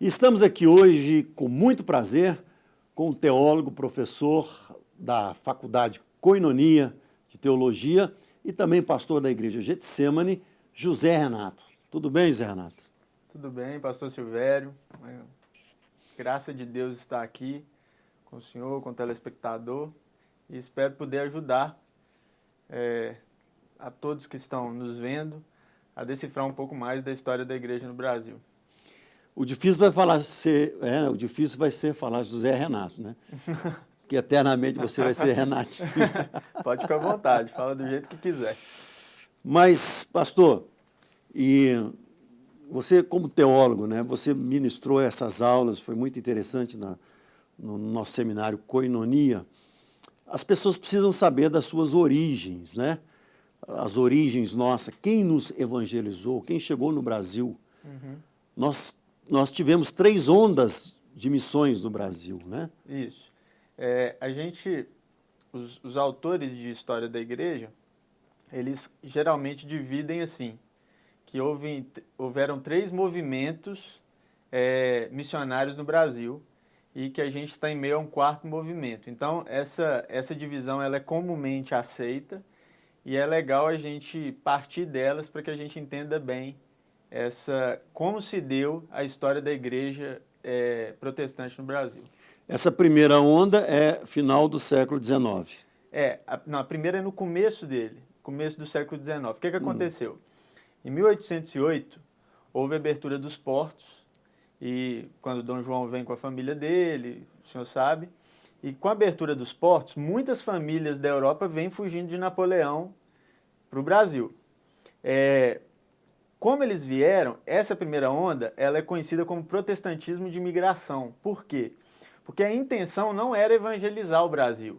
Estamos aqui hoje com muito prazer com o teólogo, professor da Faculdade Koinonia de Teologia e também pastor da Igreja Getsemane, José Renato. Tudo bem, José Renato? Tudo bem, pastor Silvério. Graça de Deus estar aqui com o senhor, com o telespectador, e espero poder ajudar a todos que estão nos vendo a decifrar um pouco mais da história da igreja no Brasil. O difícil vai ser falar José Renato, né? Porque eternamente você vai ser Renatinho. Pode ficar à vontade, fala do jeito que quiser. Mas, pastor, e você como teólogo, né? Você ministrou essas aulas, foi muito interessante no nosso seminário Koinonia. As pessoas precisam saber das suas origens, né? As origens nossas, quem nos evangelizou, quem chegou no Brasil. Uhum. Nós tivemos 3 ondas de missões no Brasil, né? Isso. Os autores de história da igreja, eles geralmente dividem assim, que houveram 3 movimentos missionários no Brasil e que a gente está em meio a um 4º movimento. Então, essa divisão ela é comumente aceita e é legal a gente partir delas para que a gente entenda bem como se deu a história da igreja protestante no Brasil. Essa primeira onda é final do século XIX. A primeira é no começo dele, começo do século XIX. O que aconteceu? Em 1808, houve a abertura dos portos, e quando Dom João vem com a família dele, o senhor sabe, e com a abertura dos portos, muitas famílias da Europa vêm fugindo de Napoleão para o Brasil. Como eles vieram, essa primeira onda ela é conhecida como protestantismo de imigração. Por quê? Porque a intenção não era evangelizar o Brasil.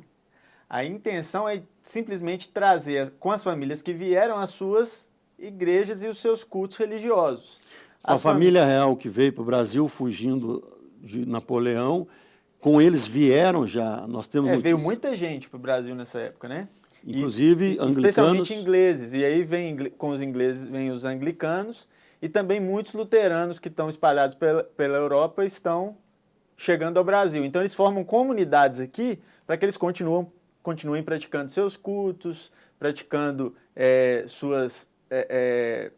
A intenção é simplesmente trazer com as famílias que vieram as suas igrejas e os seus cultos religiosos. A família real que veio para o Brasil fugindo de Napoleão, com eles vieram já, nós temos notícia. Veio muita gente para o Brasil nessa época, né? Inclusive anglicanos. Especialmente ingleses. E aí com os ingleses vem os anglicanos e também muitos luteranos que estão espalhados pela Europa estão chegando ao Brasil. Então eles formam comunidades aqui para que eles continuem praticando seus cultos, praticando suas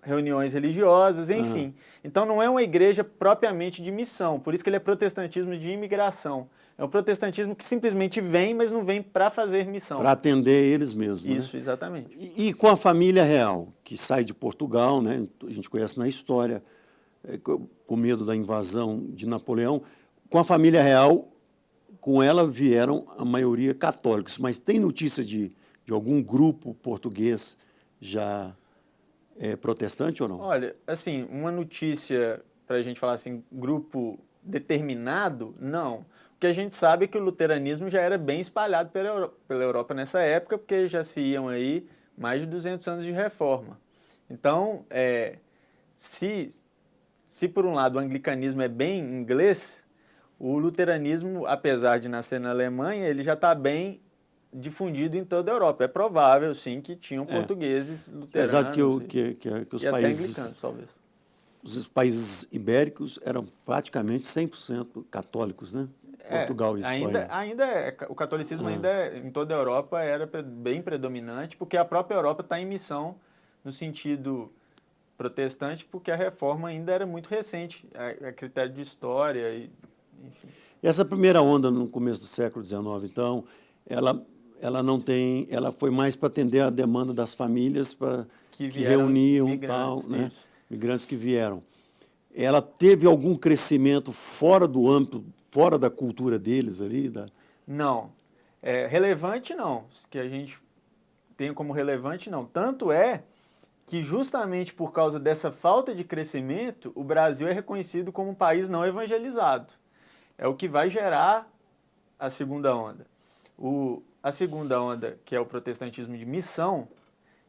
reuniões religiosas, enfim. Então não é uma igreja propriamente de missão, por isso que ele é protestantismo de imigração. É um protestantismo que simplesmente vem, mas não vem para fazer missão. Para atender eles mesmos. Isso, né? Exatamente. E com a família real, que sai de Portugal, né? A gente conhece na história, com medo da invasão de Napoleão, com a família real, com ela vieram a maioria católicos, mas tem notícia de algum grupo português já protestante ou não? Olha, assim, uma notícia para a gente falar assim, grupo determinado, não. O que a gente sabe é que o luteranismo já era bem espalhado pela Europa nessa época, porque já se iam aí mais de 200 anos de reforma. Então, se por um lado o anglicanismo é bem inglês, o luteranismo, apesar de nascer na Alemanha, ele já está bem difundido em toda a Europa. É provável, sim, que tinham portugueses luteranos apesar que os e até países, anglicanos, talvez. Os países ibéricos eram praticamente 100% católicos, né? Portugal e Espanha. O catolicismo ainda em toda a Europa era bem predominante, porque a própria Europa está em missão no sentido protestante, porque a reforma ainda era muito recente, a critério de história, enfim. E essa primeira onda no começo do século XIX, então, ela foi mais para atender a demanda das famílias que reuniam tal, né? Migrantes que vieram. Ela teve algum crescimento fora do âmbito, fora da cultura deles ali? Não. Relevante não. Que a gente tem como relevante não. Tanto é que justamente por causa dessa falta de crescimento, o Brasil é reconhecido como um país não evangelizado. É o que vai gerar a segunda onda. A segunda onda, que é o protestantismo de missão,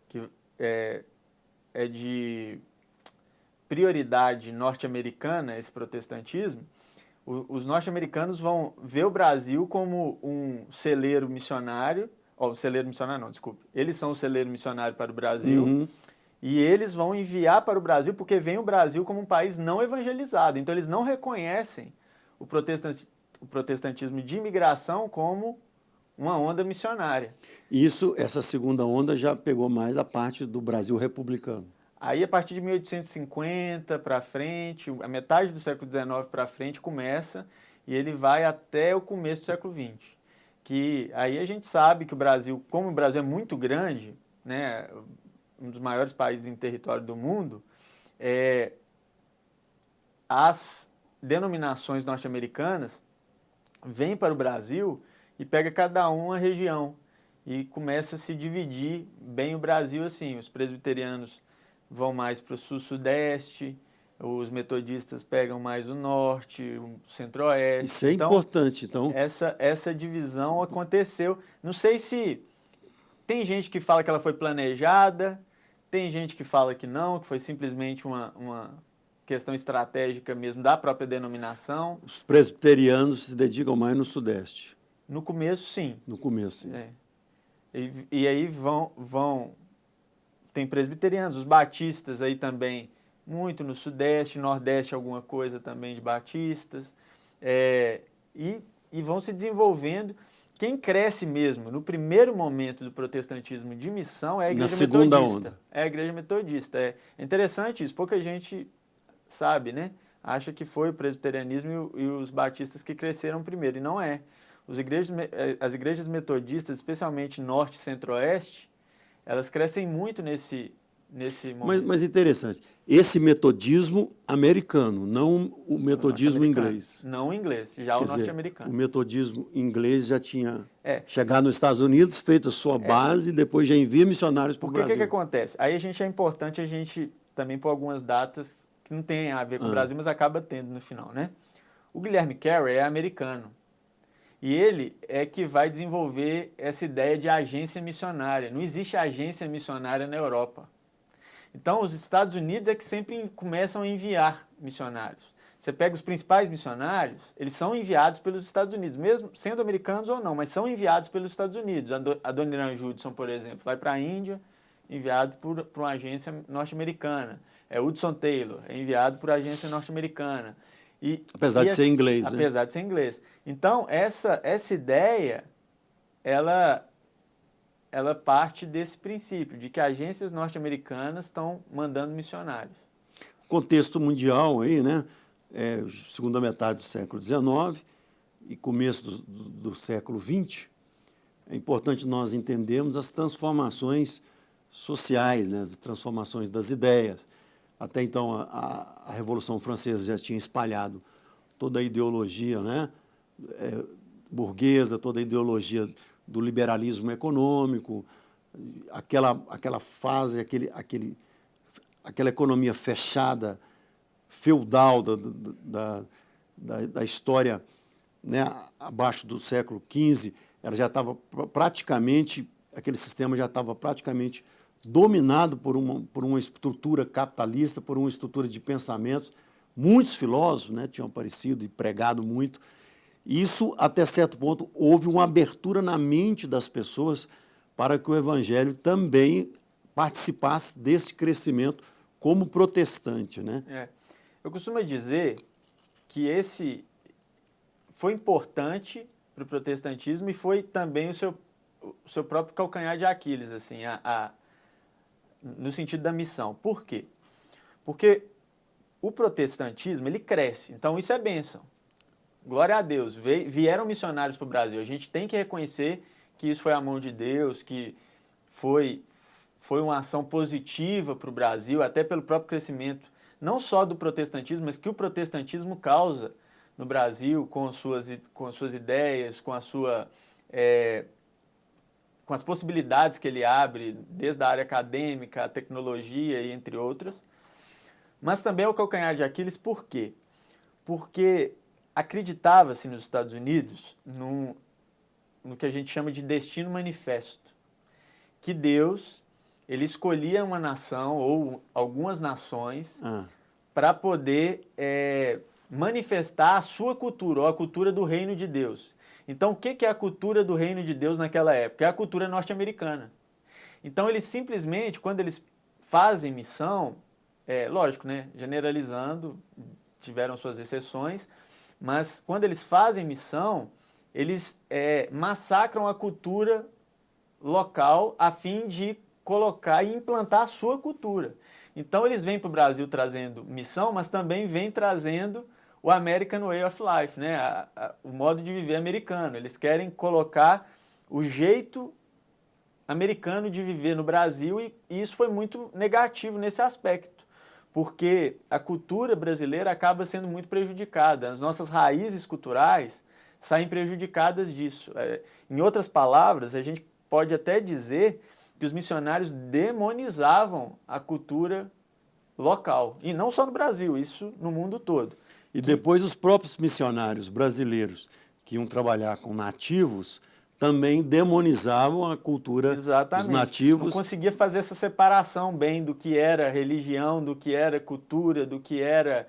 que é de prioridade norte-americana, esse protestantismo, os norte-americanos vão ver o Brasil como um celeiro missionário, celeiro missionário não, desculpe, eles são o celeiro missionário para o Brasil, E eles vão enviar para o Brasil porque vem o Brasil como um país não evangelizado. Então eles não reconhecem o protestantismo de imigração como uma onda missionária. Essa segunda onda já pegou mais a parte do Brasil republicano. Aí, a partir de 1850 para frente, a metade do século XIX para frente começa e ele vai até o começo do século XX. Que aí a gente sabe que o Brasil, como o Brasil é muito grande, né, um dos maiores países em território do mundo, as denominações norte-americanas vêm para o Brasil e pega cada uma região e começa a se dividir bem o Brasil assim. Os presbiterianos vão mais para o sul-sudeste, os metodistas pegam mais o norte, o centro-oeste. Isso é importante, então. Essa divisão aconteceu. Não sei se tem gente que fala que ela foi planejada, tem gente que fala que não, que foi simplesmente uma questão estratégica mesmo da própria denominação. Os presbiterianos se dedicam mais no sudeste. No começo, sim. No começo, sim. E aí tem presbiterianos, os batistas aí também, muito no sudeste, nordeste alguma coisa também de batistas, e vão se desenvolvendo. Quem cresce mesmo no primeiro momento do protestantismo de missão é a igreja metodista. Na segunda onda. É a igreja metodista. É interessante isso, pouca gente sabe, né? Acha que foi o presbiterianismo e os batistas que cresceram primeiro, e não é. As igrejas metodistas, especialmente norte e centro-oeste, elas crescem muito nesse momento. Mas interessante, esse metodismo americano, não o metodismo inglês. Não o inglês, já o norte-americano. O metodismo inglês já tinha chegado nos Estados Unidos, feito a sua base, e depois já envia missionários para o Brasil. Por que acontece? Aí é importante a gente também pôr algumas datas que não tem a ver com o Brasil, mas acaba tendo no final, né? O Guilherme Carey é americano. E ele é que vai desenvolver essa ideia de agência missionária. Não existe agência missionária na Europa. Então, os Estados Unidos é que sempre começam a enviar missionários. Você pega os principais missionários, eles são enviados pelos Estados Unidos, mesmo sendo americanos ou não, mas são enviados pelos Estados Unidos. Adoniram Judson, por exemplo, vai para a Índia, enviado por uma agência norte-americana. Hudson Taylor é enviado por agência norte-americana. Apesar de ser inglês, né? Apesar de ser inglês. Então, essa ideia, ela parte desse princípio, de que agências norte-americanas estão mandando missionários. Contexto mundial aí, né? Segunda metade do século XIX e começo do século XX, é importante nós entendermos as transformações sociais, né? As transformações das ideias. Até então, a Revolução Francesa já tinha espalhado toda a ideologia, né, burguesa, toda a ideologia do liberalismo econômico, aquela fase, aquela economia fechada, feudal da história, né, abaixo do século XV, ela já estava praticamente, aquele sistema já estava praticamente dominado por uma estrutura capitalista, por uma estrutura de pensamentos. Muitos filósofos, né, tinham aparecido e pregado muito. Isso, até certo ponto, houve uma abertura na mente das pessoas para que o evangelho também participasse desse crescimento como protestante, né? Eu costumo dizer que esse foi importante para o protestantismo e foi também o seu próprio calcanhar de Aquiles, assim, no sentido da missão. Por quê? Porque o protestantismo, ele cresce, então isso é bênção. Glória a Deus, vieram missionários para o Brasil. A gente tem que reconhecer que isso foi a mão de Deus, que foi uma ação positiva para o Brasil, até pelo próprio crescimento, não só do protestantismo, mas que o protestantismo causa no Brasil, com as suas ideias, com as possibilidades que ele abre, desde a área acadêmica, a tecnologia e entre outras. Mas também é o calcanhar de Aquiles, por quê? Porque acreditava-se nos Estados Unidos no que a gente chama de destino manifesto, que Deus ele escolhia uma nação ou algumas nações para poder manifestar a sua cultura, ou a cultura do reino de Deus. Então, o que é a cultura do reino de Deus naquela época? É a cultura norte-americana. Então, eles simplesmente, quando eles fazem missão, lógico, né, generalizando, tiveram suas exceções, mas quando eles fazem missão, eles massacram a cultura local a fim de colocar e implantar a sua cultura. Então eles vêm para o Brasil trazendo missão, mas também vêm trazendo o American Way of Life, né? O modo de viver americano. Eles querem colocar o jeito americano de viver no Brasil e isso foi muito negativo nesse aspecto, porque a cultura brasileira acaba sendo muito prejudicada. As nossas raízes culturais saem prejudicadas disso. Em outras palavras, a gente pode até dizer que os missionários demonizavam a cultura local. E não só no Brasil, isso no mundo todo. E depois os próprios missionários brasileiros que iam trabalhar com nativos também demonizavam a cultura dos nativos. Não conseguia fazer essa separação bem do que era religião, do que era cultura, do que era...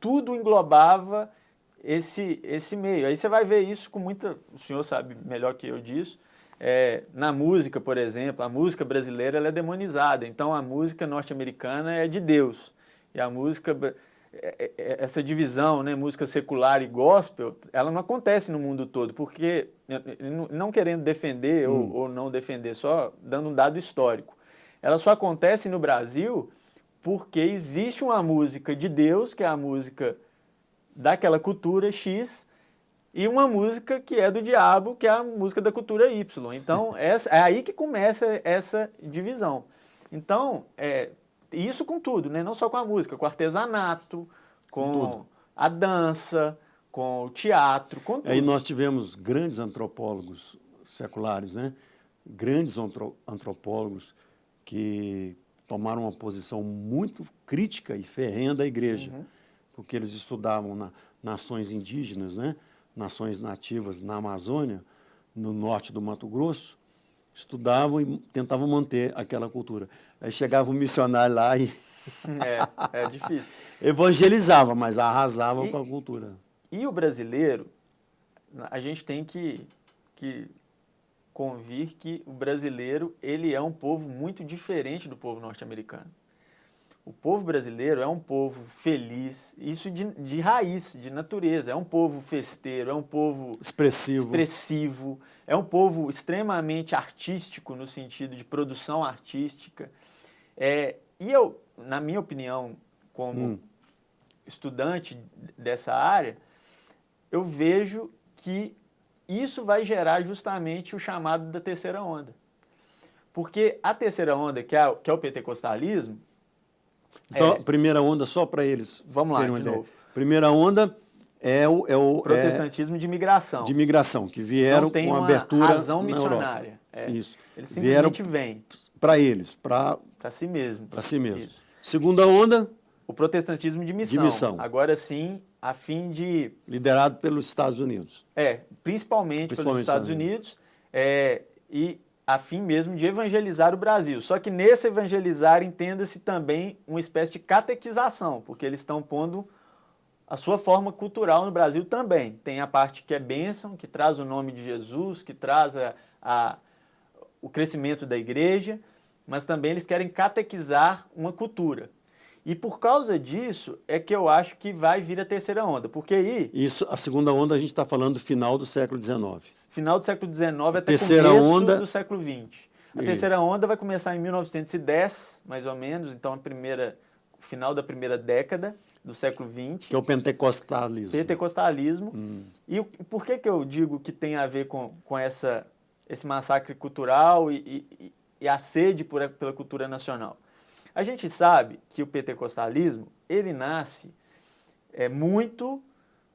Tudo englobava esse meio. Aí você vai ver isso com muita... O senhor sabe melhor que eu disso. Na música, por exemplo, a música brasileira ela é demonizada. Então, a música norte-americana é de Deus. E a música... Essa divisão, né, música secular e gospel, ela não acontece no mundo todo, porque, não querendo defender ou não defender, só dando um dado histórico, ela só acontece no Brasil porque existe uma música de Deus, que é a música daquela cultura X, e uma música que é do diabo, que é a música da cultura Y. Então, é aí que começa essa divisão. Então, isso com tudo, né? Não só com a música, com o artesanato, com a dança, com o teatro, com tudo. Aí nós tivemos grandes antropólogos seculares, né? Grandes antropólogos que tomaram uma posição muito crítica e ferrenha da igreja, porque eles estudavam nações indígenas, né? Nações nativas na Amazônia, no norte do Mato Grosso, estudavam e tentavam manter aquela cultura. Aí chegava um missionário lá e... É difícil. Evangelizava, mas arrasava com a cultura. E o brasileiro, a gente tem que convir que o brasileiro ele é um povo muito diferente do povo norte-americano. O povo brasileiro é um povo feliz, isso de raiz, de natureza. É um povo festeiro, é um povo expressivo, é um povo extremamente artístico no sentido de produção artística. E eu, na minha opinião, como estudante dessa área, eu vejo que isso vai gerar justamente o chamado da terceira onda. Porque a terceira onda, que é o pentecostalismo... Então, primeira onda, só para eles vamos lá, terem uma de ideia. novo. Primeira onda é o protestantismo de migração. De migração, que vieram não tem com uma abertura razão missionária. Isso. Eles simplesmente vêm. Para eles, para si mesmo. Para si mesmo. Isso. Segunda onda... O protestantismo de missão. Agora sim, a fim de... Liderado pelos Estados Unidos. Principalmente pelos Estados Unidos. E a fim mesmo de evangelizar o Brasil. Só que nesse evangelizar entenda-se também uma espécie de catequização, porque eles estão pondo a sua forma cultural no Brasil também. Tem a parte que é bênção, que traz o nome de Jesus, que traz o crescimento da igreja, mas também eles querem catequizar uma cultura. E por causa disso é que eu acho que vai vir a terceira onda, porque aí... Isso, a segunda onda a gente está falando do final do século XIX. Final do século XIX até terceira começo onda, do século XX. A terceira onda vai começar em 1910, mais ou menos, então final da primeira década do século XX. Que é o pentecostalismo. Pentecostalismo. E por que eu digo que tem a ver com esse massacre cultural e a sede pela cultura nacional? A gente sabe que o pentecostalismo, ele nasce muito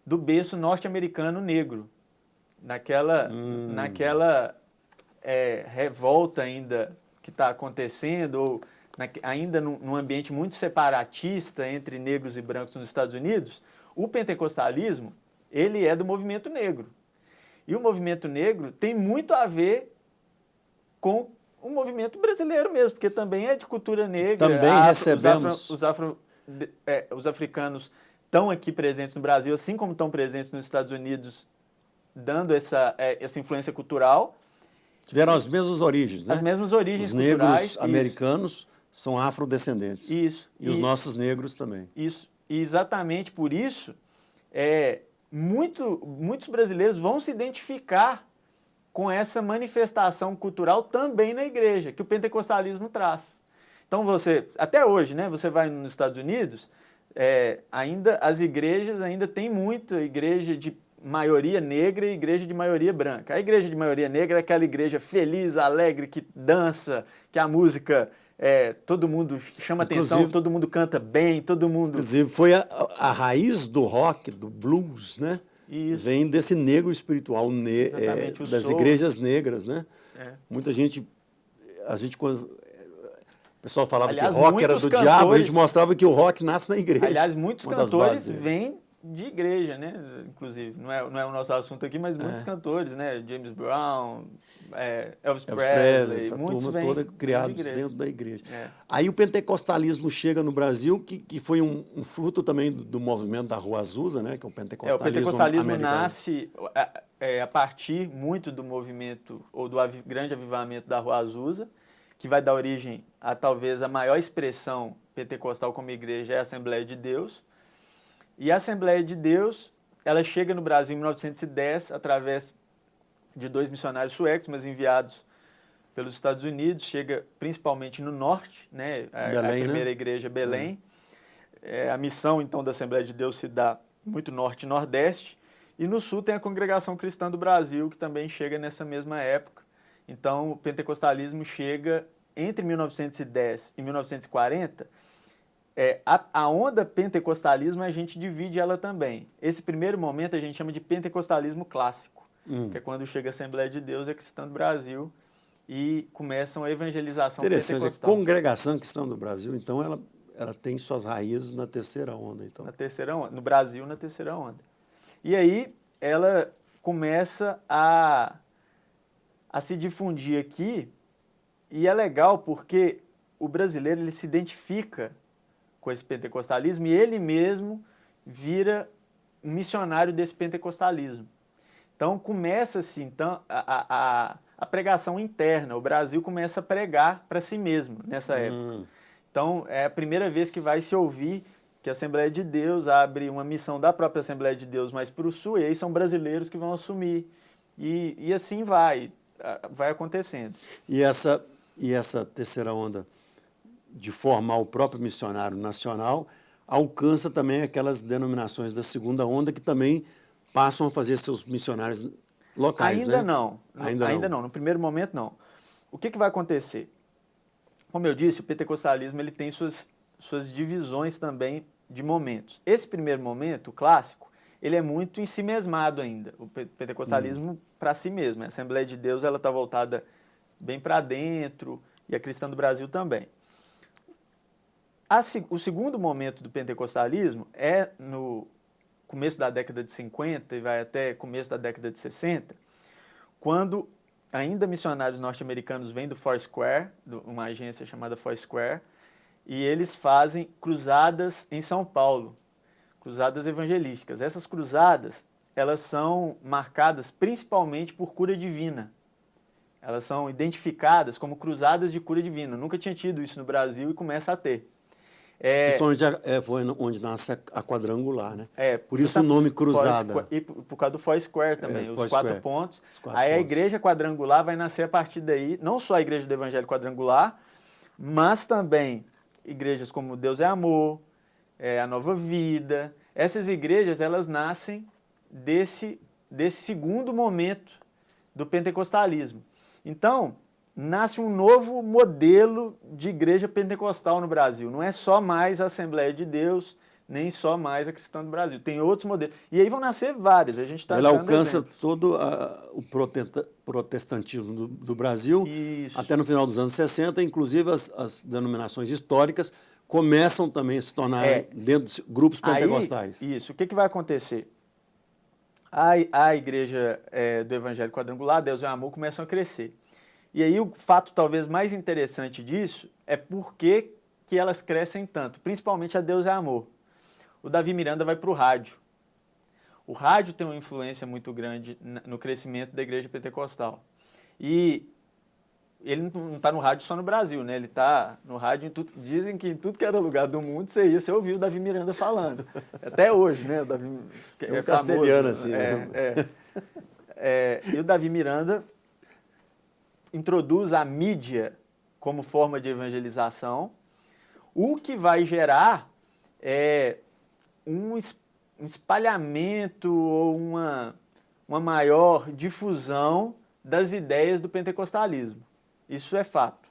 do berço norte-americano negro, naquela revolta ainda que está acontecendo, ou ainda num ambiente muito separatista entre negros e brancos nos Estados Unidos. O pentecostalismo, ele é do movimento negro. E o movimento negro tem muito a ver com o movimento brasileiro mesmo, porque também é de cultura negra. Também recebemos... Os africanos estão aqui presentes no Brasil, assim como estão presentes nos Estados Unidos, dando essa influência cultural. Tiveram as mesmas origens, né? As mesmas origens Os culturais. negros americanos são afrodescendentes. Isso. E os nossos negros também. Isso. E exatamente por isso, muitos brasileiros vão se identificar com essa manifestação cultural também na igreja, que o pentecostalismo traz. Então até hoje, né, você vai nos Estados Unidos, as igrejas ainda tem muita igreja de maioria negra e igreja de maioria branca. A igreja de maioria negra é aquela igreja feliz, alegre, que dança, que a música todo mundo chama atenção, todo mundo canta bem, todo mundo... Inclusive foi a raiz do rock, do blues, né? Isso. Vem desse negro espiritual, das igrejas negras, né? Muita gente, quando o pessoal falava que rock era do diabo, a gente mostrava que o rock nasce na igreja. Aliás, muitos cantores vêm de igreja, né? Inclusive, não é o nosso assunto aqui, mas muitos cantores, né? James Brown, Elvis Presley, essa muitos turma toda criados de dentro da igreja. Aí o pentecostalismo chega no Brasil, que foi um fruto também do movimento da Rua Azusa, né? Que é o pentecostalismo americano. O pentecostalismo nasce a partir muito do movimento, ou do grande avivamento da Rua Azusa, que vai dar origem a talvez a maior expressão pentecostal como igreja é a Assembleia de Deus. E a Assembleia de Deus, ela chega no Brasil em 1910 através de 2 missionários suecos, mas enviados pelos Estados Unidos, chega principalmente no norte, né? Belém, a primeira né? igreja Belém. A missão, então, da Assembleia de Deus se dá muito norte e nordeste. E no sul tem a Congregação Cristã do Brasil, que também chega nessa mesma época. Então, o pentecostalismo chega entre 1910 e 1940. A onda pentecostalismo, a gente divide ela também. Esse primeiro momento a gente chama de pentecostalismo clássico, que é quando chega a Assembleia de Deus e a Cristã do Brasil e começam a evangelização pentecostal. A Congregação Cristã do Brasil, então, ela tem suas raízes na terceira onda. Então. Na terceira onda, no Brasil, na terceira onda. E aí ela começa a se difundir aqui, e é legal porque o brasileiro ele se identifica com esse pentecostalismo e ele mesmo vira um missionário desse pentecostalismo. Então começa-se a pregação interna, o Brasil começa a pregar para si mesmo nessa época. Então é a primeira vez que vai se ouvir que a Assembleia de Deus abre uma missão da própria Assembleia de Deus mais para o sul, e aí são brasileiros que vão assumir. E assim vai acontecendo. E essa terceira onda de formar o próprio missionário nacional, alcança também aquelas denominações da segunda onda que também passam a fazer seus missionários locais, Ainda né? não. Ainda não. No primeiro momento, não. O que vai acontecer? Como eu disse, o pentecostalismo ele tem suas divisões também de momentos. Esse primeiro momento, o clássico, ele é muito em si mesmado ainda. O pentecostalismo para si mesmo. A Assembleia de Deus ela está voltada bem para dentro, e a Cristã do Brasil também. O segundo momento do pentecostalismo é no começo da década de 50 e vai até começo da década de 60, quando ainda missionários norte-americanos vêm do Foursquare, uma agência chamada Foursquare, e eles fazem cruzadas em São Paulo, cruzadas evangelísticas. Essas cruzadas, elas são marcadas principalmente por cura divina. Elas são identificadas como cruzadas de cura divina. Nunca tinha tido isso no Brasil e começa a ter. Foi onde nasce a quadrangular, né? Por isso o nome cruzada. E por causa do Foursquare também, os Foursquare. 4 pontos. Quatro aí pontos. A igreja quadrangular vai nascer a partir daí, não só a igreja do Evangelho quadrangular, mas também igrejas como Deus é Amor, a Nova Vida. Essas igrejas, elas nascem desse segundo momento do pentecostalismo. Então, nasce um novo modelo de igreja pentecostal no Brasil. Não é só mais a Assembleia de Deus, nem só mais a Cristã do Brasil. Tem outros modelos. E aí vão nascer vários. A gente está Ela alcança todo o protestantismo do Brasil. Isso. Até no final dos anos 60, inclusive as denominações históricas começam também a se tornar dentro de grupos pentecostais. Aí, isso. O que vai acontecer? A igreja do Evangelho Quadrangular, Deus é Amor, começam a crescer. E aí o fato talvez mais interessante disso é por que elas crescem tanto, principalmente a Deus é Amor. O Davi Miranda vai para o rádio. O rádio tem uma influência muito grande no crescimento da igreja pentecostal. E ele não está no rádio só no Brasil, né? Ele está no rádio em tudo. Dizem que em tudo que era lugar do mundo você ouviu o Davi Miranda falando. Até hoje, né? O Davi é castelhano, assim. E o Davi Miranda introduz a mídia como forma de evangelização, o que vai gerar um espalhamento ou uma maior difusão das ideias do pentecostalismo. Isso é fato.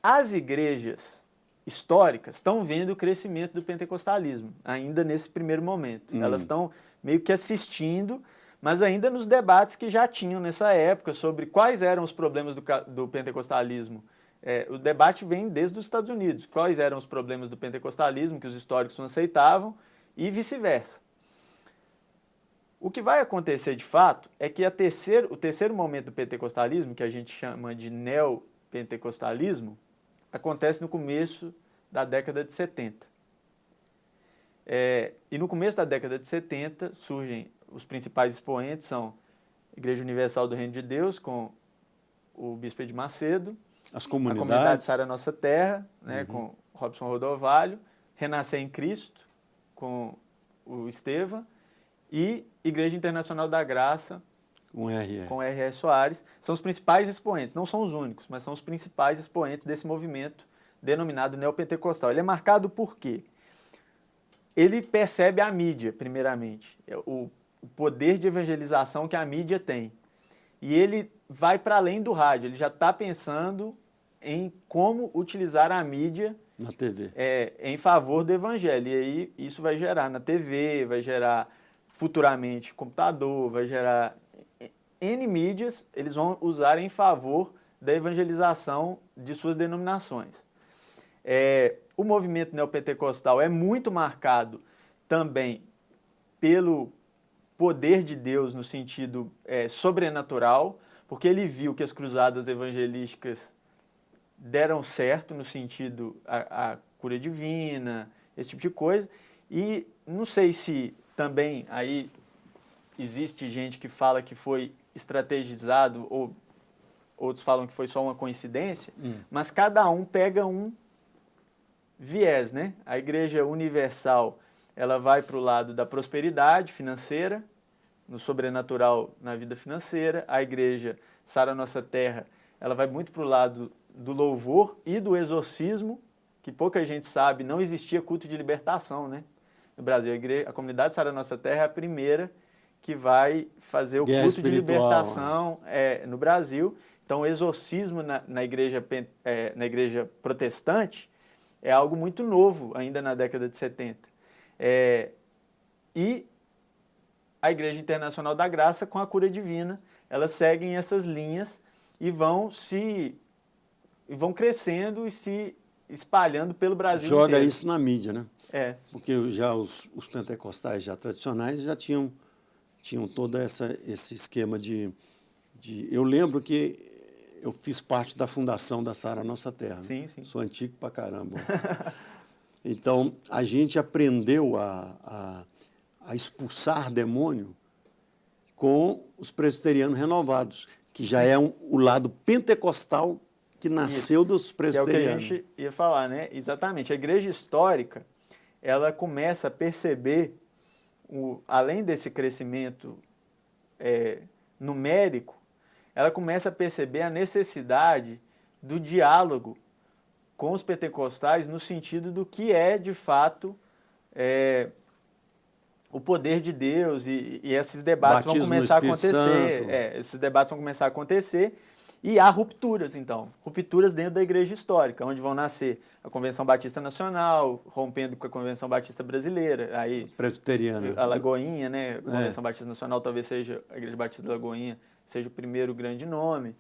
As igrejas históricas estão vendo o crescimento do pentecostalismo, ainda nesse primeiro momento. Elas estão meio que assistindo, mas ainda nos debates que já tinham nessa época sobre quais eram os problemas do pentecostalismo. O debate vem desde os Estados Unidos. Quais eram os problemas do pentecostalismo que os históricos não aceitavam e vice-versa. O que vai acontecer de fato é que o terceiro momento do pentecostalismo, que a gente chama de neopentecostalismo, acontece no começo da década de 70. E no começo da década de 70 surgem os principais expoentes, são a Igreja Universal do Reino de Deus, com o Bispo Edir Macedo, a comunidade comunidade Sara Nossa Terra, né, com Robson Rodovalho, Renascer em Cristo, com o Esteva, e Igreja Internacional da Graça, com R.R. Soares. São os principais expoentes, não são os únicos, mas são os principais expoentes desse movimento denominado neopentecostal. Ele é marcado por quê? Ele percebe a mídia, primeiramente, o poder de evangelização que a mídia tem. E ele vai para além do rádio, ele já está pensando em como utilizar a mídia na TV. Em favor do evangelho. E aí isso vai gerar na TV, vai gerar futuramente computador, vai gerar N mídias, eles vão usar em favor da evangelização de suas denominações. O movimento neopentecostal é muito marcado também pelo poder de Deus no sentido sobrenatural, porque ele viu que as cruzadas evangelísticas deram certo no sentido a cura divina, esse tipo de coisa. E não sei se também aí existe gente que fala que foi estrategizado ou outros falam que foi só uma coincidência, mas cada um pega um viés, né? A Igreja Universal, ela vai para o lado da prosperidade financeira, no sobrenatural na vida financeira. A Igreja Sara Nossa Terra, ela vai muito para o lado do louvor e do exorcismo, que pouca gente sabe, não existia culto de libertação, né? No Brasil, a comunidade Sara Nossa Terra é a primeira que vai fazer o culto de libertação no Brasil. Então, o exorcismo na igreja protestante é algo muito novo, ainda na década de 70. E a Igreja Internacional da Graça, com a cura divina, elas seguem essas linhas e vão crescendo e se espalhando pelo Brasil inteiro. inteiro. Isso na mídia, né? Porque já os pentecostais já tradicionais já tinham todo esse esquema de... Eu lembro que eu fiz parte da fundação da Sara Nossa Terra. Sim, né? sim. Sou antigo pra caramba. Então, a gente aprendeu a expulsar demônio com os presbiterianos renovados, que já é o lado pentecostal que nasceu dos presbiterianos. Que é o que a gente ia falar, né? Exatamente. A igreja histórica, ela começa a perceber, além desse crescimento numérico, ela começa a perceber a necessidade do diálogo com os pentecostais no sentido do que é, de fato, o poder de Deus, e esses debates vão começar a acontecer. Esses debates vão começar a acontecer e há rupturas, então. Rupturas dentro da igreja histórica, onde vão nascer a Convenção Batista Nacional, rompendo com a Convenção Batista Brasileira, aí presbiteriana. A Lagoinha, né? A Convenção Batista Nacional talvez seja a Igreja Batista da Lagoinha, seja o primeiro grande nome.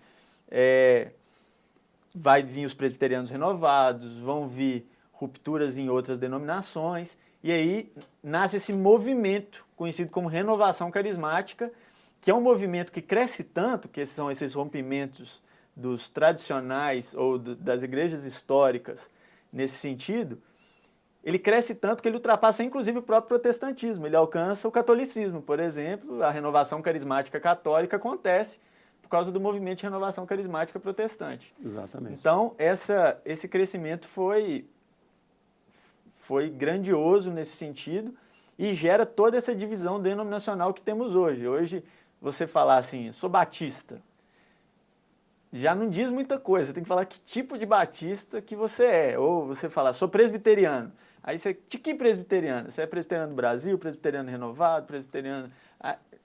Vai vir os presbiterianos renovados, vão vir rupturas em outras denominações, e aí nasce esse movimento conhecido como renovação carismática, que é um movimento que cresce tanto, que são esses rompimentos dos tradicionais ou das igrejas históricas nesse sentido, ele cresce tanto que ele ultrapassa inclusive o próprio protestantismo, ele alcança o catolicismo, por exemplo, a renovação carismática católica acontece por causa do movimento de renovação carismática protestante. Exatamente. Então, esse crescimento foi grandioso nesse sentido e gera toda essa divisão denominacional que temos hoje. Hoje, você falar assim, sou batista, já não diz muita coisa. Você tem que falar que tipo de batista que você é. Ou você falar, sou presbiteriano. Aí você, de que presbiteriano? Você é presbiteriano do Brasil, presbiteriano renovado, presbiteriano...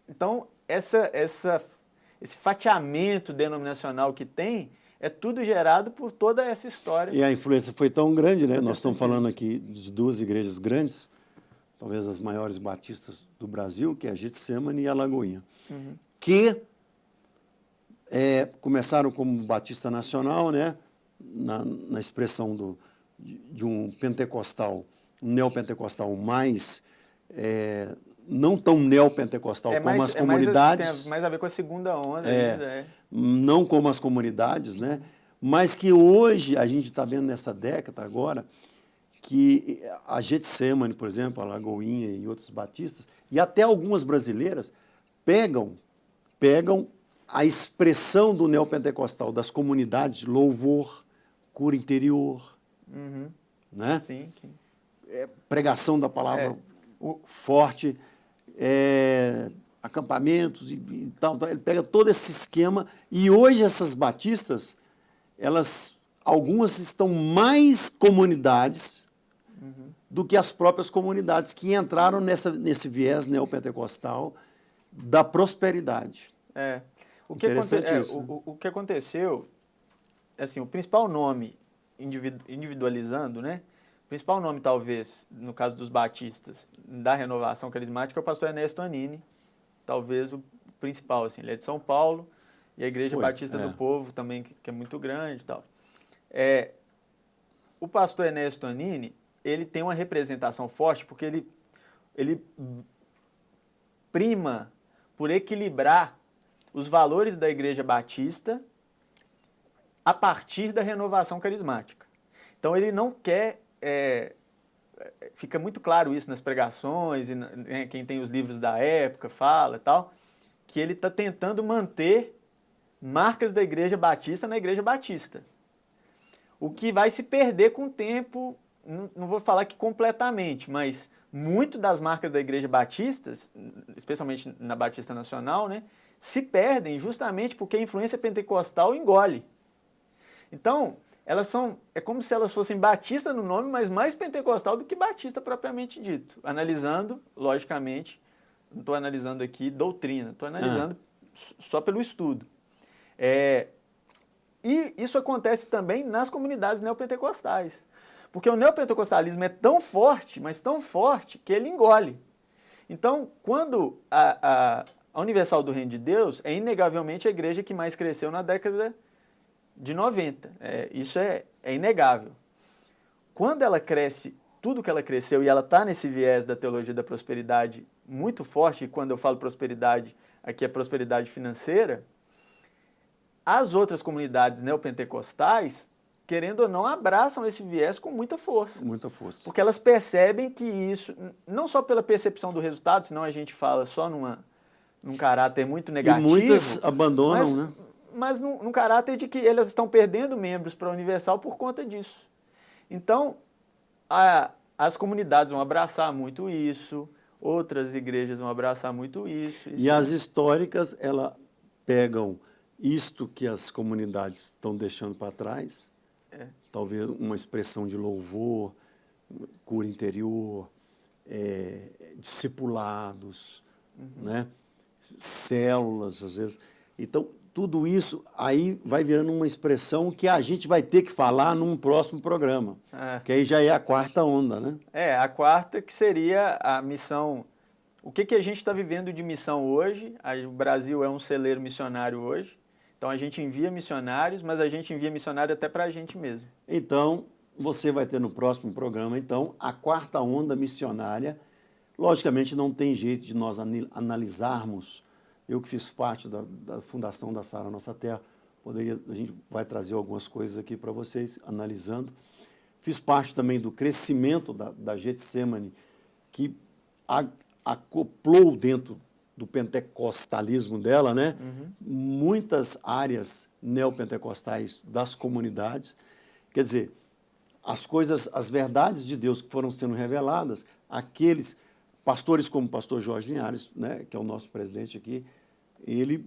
Então, esse fatiamento denominacional que tem é tudo gerado por toda essa história. E a influência foi tão grande, né? Nós estamos falando aqui de duas igrejas grandes, talvez as maiores batistas do Brasil, que é a Getsemane e a Lagoinha, que começaram como Batista Nacional, né? Na expressão de um pentecostal, um neopentecostal mais... não tão neopentecostal como as comunidades. Tem mais a ver com a segunda onda ainda. Não como as comunidades, né? Mas que hoje a gente está vendo nessa década agora que a Getsemane, por exemplo, a Lagoinha e outros batistas, e até algumas brasileiras, pegam a expressão do neopentecostal, das comunidades de louvor, cura interior, né? Sim, sim. Pregação da palavra forte, acampamentos e tal. Ele pega todo esse esquema e hoje essas batistas, algumas estão mais comunidades do que as próprias comunidades que entraram nesse viés neopentecostal da prosperidade. O que aconteceu, assim, o principal nome, individualizando, né? O principal nome, talvez, no caso dos batistas, da renovação carismática, é o pastor Ernesto Anini, talvez o principal, assim, ele é de São Paulo, e a Igreja Batista do Povo também, que é muito grande e tal. O pastor Ernesto Anini, ele tem uma representação forte, porque ele prima por equilibrar os valores da Igreja Batista a partir da renovação carismática. Então, ele não quer... fica muito claro isso nas pregações, e quem tem os livros da época fala e tal, que ele está tentando manter marcas da Igreja Batista na Igreja Batista. O que vai se perder com o tempo, não vou falar que completamente, mas muito das marcas da Igreja Batista, especialmente na Batista Nacional, né, se perdem justamente porque a influência pentecostal engole. Então, é como se elas fossem batista no nome, mas mais pentecostal do que batista propriamente dito. Analisando, logicamente, não estou analisando aqui doutrina, estou analisando só pelo estudo. E isso acontece também nas comunidades neopentecostais. Porque o neopentecostalismo é tão forte, mas tão forte, que ele engole. Então, quando a Universal do Reino de Deus é inegavelmente a igreja que mais cresceu na década de 90. Isso é inegável. Quando ela cresce, tudo que ela cresceu, e ela está nesse viés da teologia da prosperidade muito forte, e quando eu falo prosperidade, aqui é prosperidade financeira, as outras comunidades neopentecostais, querendo ou não, abraçam esse viés com muita força. Muita força. Porque elas percebem que isso, não só pela percepção do resultado, senão a gente fala só num caráter muito negativo. E muitas abandonam, né? Mas num caráter de que elas estão perdendo membros para a Universal por conta disso. Então, as comunidades vão abraçar muito isso, outras igrejas vão abraçar muito isso. E as históricas, elas pegam isto que as comunidades estão deixando para trás, talvez uma expressão de louvor, cura interior, discipulados, né? Células, às vezes. Então, tudo isso aí vai virando uma expressão que a gente vai ter que falar num próximo programa, que aí já é a quarta onda, né? A quarta que seria a missão. O que a gente está vivendo de missão hoje? O Brasil é um celeiro missionário hoje, então a gente envia missionários, mas a gente envia missionário até para a gente mesmo. Então, você vai ter no próximo programa, então, a quarta onda missionária. Logicamente, não tem jeito de nós analisarmos. Eu que fiz parte da fundação da Sara Nossa Terra, a gente vai trazer algumas coisas aqui para vocês, analisando. Fiz parte também do crescimento da Getsemane, que acoplou dentro do pentecostalismo dela, né? Muitas áreas neopentecostais das comunidades. Quer dizer, as verdades de Deus que foram sendo reveladas, aqueles pastores como o pastor Jorge Linhares, né, que é o nosso presidente aqui, ele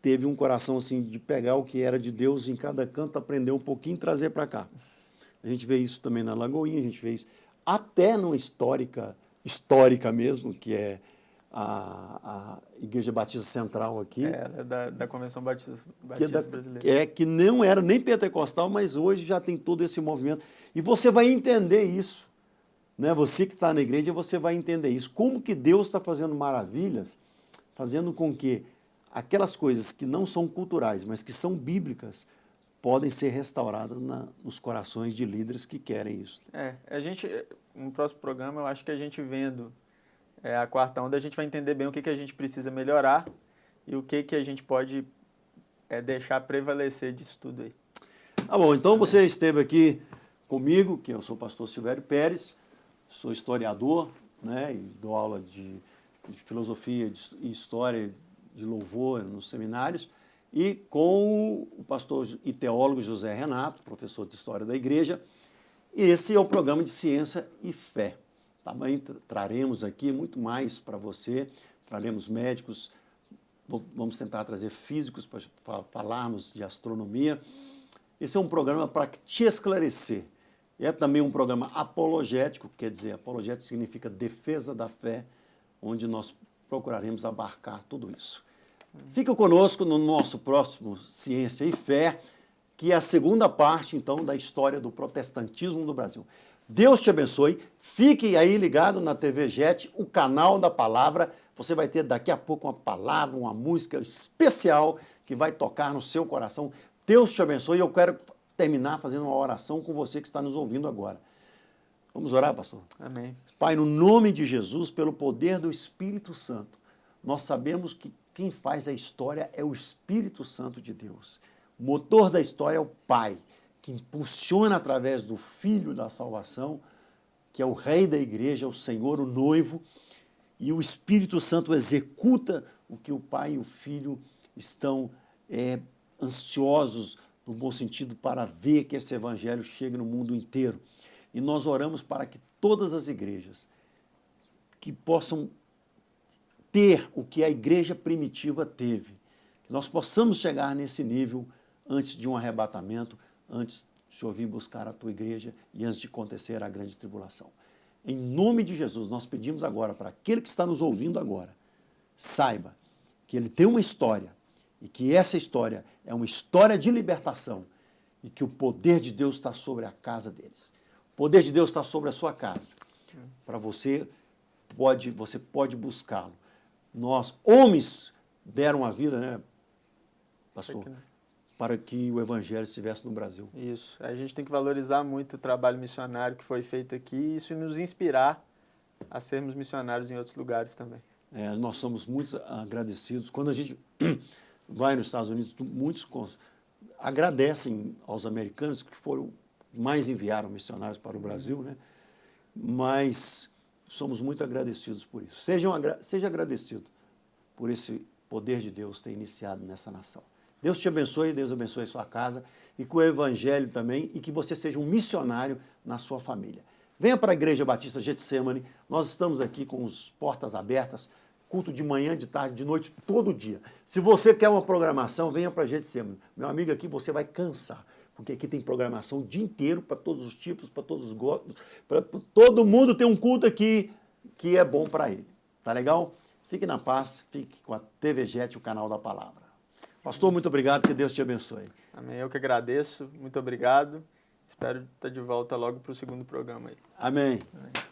teve um coração assim de pegar o que era de Deus em cada canto, aprender um pouquinho e trazer para cá. A gente vê isso também na Lagoinha, a gente vê isso até numa histórica mesmo, que é a Igreja Batista Central aqui. Da Convenção Batista Brasileira. Que não era nem pentecostal, mas hoje já tem todo esse movimento. E você vai entender isso. Né? Você que está na igreja, você vai entender isso. Como que Deus está fazendo maravilhas, fazendo com que aquelas coisas que não são culturais, mas que são bíblicas, podem ser restauradas nos corações de líderes que querem isso. A gente, no próximo programa, eu acho que a gente vendo a quarta onda, a gente vai entender bem o que a gente precisa melhorar e o que a gente pode deixar prevalecer disso tudo aí. Tá bom, então você esteve aqui comigo, que eu sou o pastor Silvério Pérez, sou historiador, né, e dou aula de filosofia e história de louvor nos seminários, e com o pastor e teólogo José Renato, professor de História da Igreja. E esse é o programa de Ciência e Fé. Também traremos aqui muito mais para você, traremos médicos, vamos tentar trazer físicos para falarmos de astronomia. Esse é um programa para te esclarecer. É também um programa apologético, quer dizer, apologético significa defesa da fé, onde nós procuraremos abarcar tudo isso. Fica conosco no nosso próximo Ciência e Fé, que é a segunda parte, então, da história do protestantismo no Brasil. Deus te abençoe. Fique aí ligado na TV Jet, o canal da palavra. Você vai ter daqui a pouco uma palavra, uma música especial que vai tocar no seu coração. Deus te abençoe. Eu quero terminar fazendo uma oração com você que está nos ouvindo agora. Vamos orar, pastor? Amém. Pai, no nome de Jesus, pelo poder do Espírito Santo, nós sabemos que quem faz a história é o Espírito Santo de Deus. O motor da história é o Pai, que impulsiona através do Filho da salvação, que é o Rei da Igreja, o Senhor, o noivo, e o Espírito Santo executa o que o Pai e o Filho estão ansiosos, no bom sentido, para ver que esse Evangelho chegue no mundo inteiro. E nós oramos para que todas as igrejas que possam ter o que a igreja primitiva teve, que nós possamos chegar nesse nível antes de um arrebatamento, antes de o Senhor vir buscar a tua igreja e antes de acontecer a grande tribulação. Em nome de Jesus, nós pedimos agora para aquele que está nos ouvindo agora, saiba que ele tem uma história e que essa história é uma história de libertação e que o poder de Deus está sobre a casa deles. O poder de Deus está sobre a sua casa. Para você pode buscá-lo. Nós, homens, deram a vida, né, pastor, para que o Evangelho estivesse no Brasil. Isso. A gente tem que valorizar muito o trabalho missionário que foi feito aqui e isso nos inspirar a sermos missionários em outros lugares também. Nós somos muito agradecidos. Quando a gente vai nos Estados Unidos, muitos agradecem aos americanos que mais enviaram missionários para o Brasil, né? Mas somos muito agradecidos por isso. Seja agradecido por esse poder de Deus ter iniciado nessa nação. Deus te abençoe, Deus abençoe a sua casa e com o Evangelho também, e que você seja um missionário na sua família. Venha para a Igreja Batista Getsemane, nós estamos aqui com as portas abertas, culto de manhã, de tarde, de noite, todo dia. Se você quer uma programação, venha para a Getsemane. Meu amigo, aqui você vai cansar, porque aqui tem programação o dia inteiro, para todos os tipos, para todos os gostos, para todo mundo tem um culto aqui que é bom para ele. Tá legal? Fique na paz, fique com a TV Jet, o canal da palavra. Pastor, muito obrigado, que Deus te abençoe. Amém. Eu que agradeço, muito obrigado. Espero estar de volta logo para o segundo programa aí. Amém. Amém.